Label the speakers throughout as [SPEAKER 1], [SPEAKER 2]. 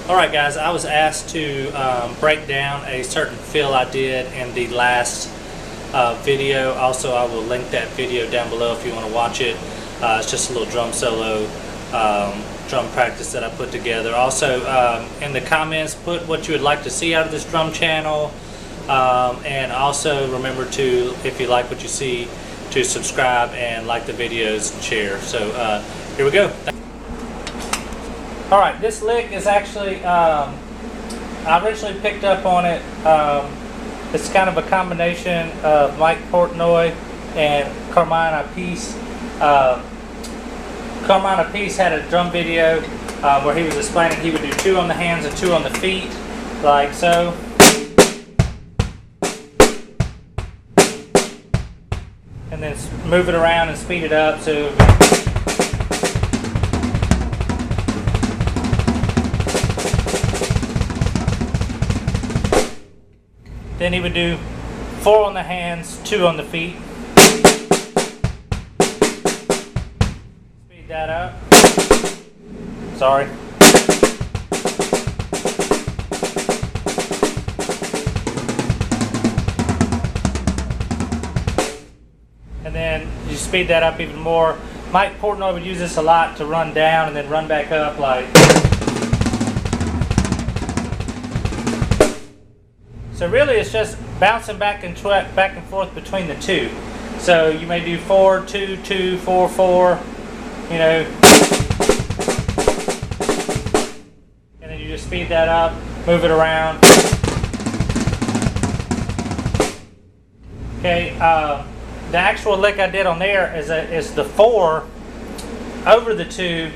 [SPEAKER 1] Alright guys, I was asked to break down a certain fill I did in the last video. Also, I will link that video down below if you want to watch it. It's just a little drum solo, drum practice that I put together. Also, in the comments, put what you would like to see out of this drum channel. And also remember to, if you like what you see, to subscribe and like the videos and share. So here we go. Alright, this lick is actually, I originally picked up on it. It's kind of a combination of Mike Portnoy and Carmine Appice. Carmine Appice had a drum video where he was explaining he would do 2 on the hands and 2 on the feet, like so. And then move it around and speed it up. So then he would do 4 on the hands, 2 on the feet. Speed that up. Sorry. And then you speed that up even more. Mike Portnoy would use this a lot to run down and then run back up like. So really it's just bouncing back and forth between the 2. So you may do 4, 2, 2, 4, 4, you know. And then you just speed that up, move it around. Okay, the actual lick I did on there is the 4 over the 2,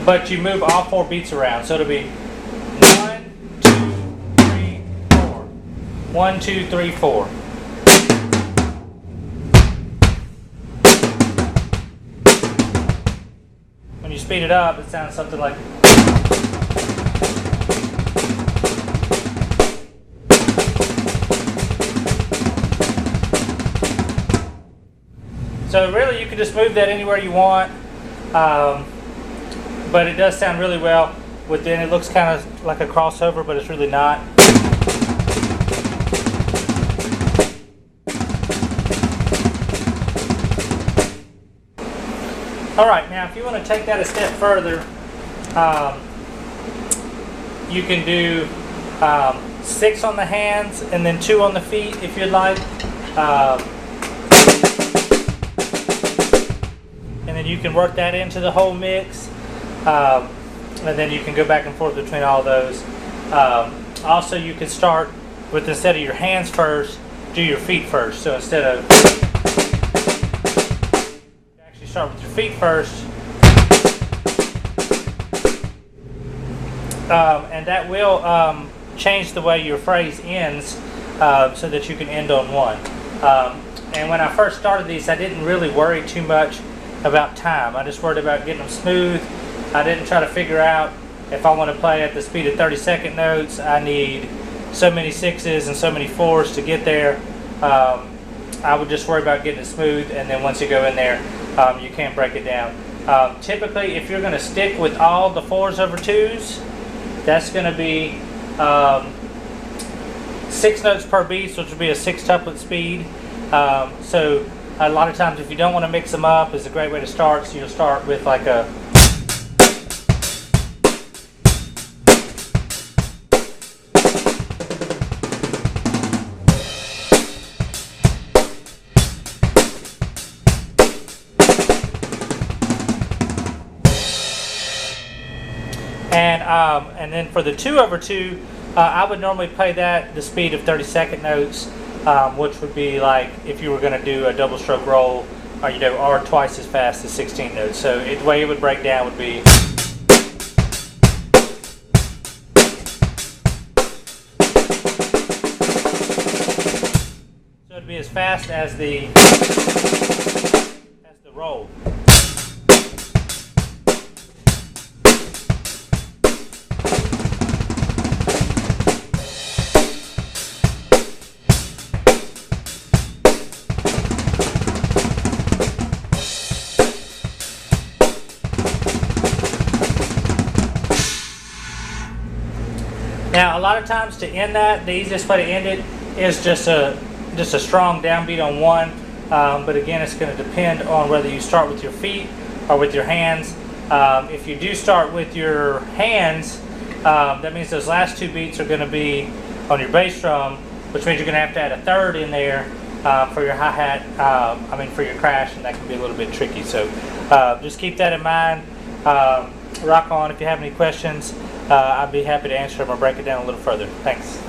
[SPEAKER 1] but you move all 4 beats around. So it'll be 1, 2, 3, 4. When you speed it up, it sounds something like. So really, you can just move that anywhere you want, but it does sound really well. Within, it looks kind of like a crossover, but it's really not. Alright, now if you want to take that a step further, you can do 6 on the hands and then 2 on the feet if you'd like. And then you can work that into the whole mix. And then you can go back and forth between all those. Also, you can start with, instead of your hands first, do your feet first. So instead of start with your feet first, and that will change the way your phrase ends, so that you can end on one. And when I first started these, I didn't really worry too much about time. I just worried about getting them smooth. I didn't try to figure out if I want to play at the speed of 30-second notes, I need so many 6s and so many 4s to get there. I would just worry about getting it smooth, and then once you go in there, you can break it down. Typically, if you're going to stick with all the 4s over 2s, that's going to be 6 notes per beat, which would be a 6-tuplet speed. So a lot of times, if you don't want to mix them up, it's a great way to start. So you'll start with like a. And then for the 2 over 2, I would normally play that the speed of 30-second notes, which would be like if you were going to do a double stroke roll, or or twice as fast as 16 notes. So the way it would break down would be. So it'd be as fast as the roll. Now, a lot of times to end that, the easiest way to end it is just a strong downbeat on 1. But again, it's going to depend on whether you start with your feet or with your hands. If you do start with your hands, that means those last 2 beats are going to be on your bass drum, which means you're going to have to add a 3rd in there for your hi-hat, for your crash, and that can be a little bit tricky. So just keep that in mind. Rock on. If you have any questions, I'd be happy to answer them or break it down a little further. Thanks.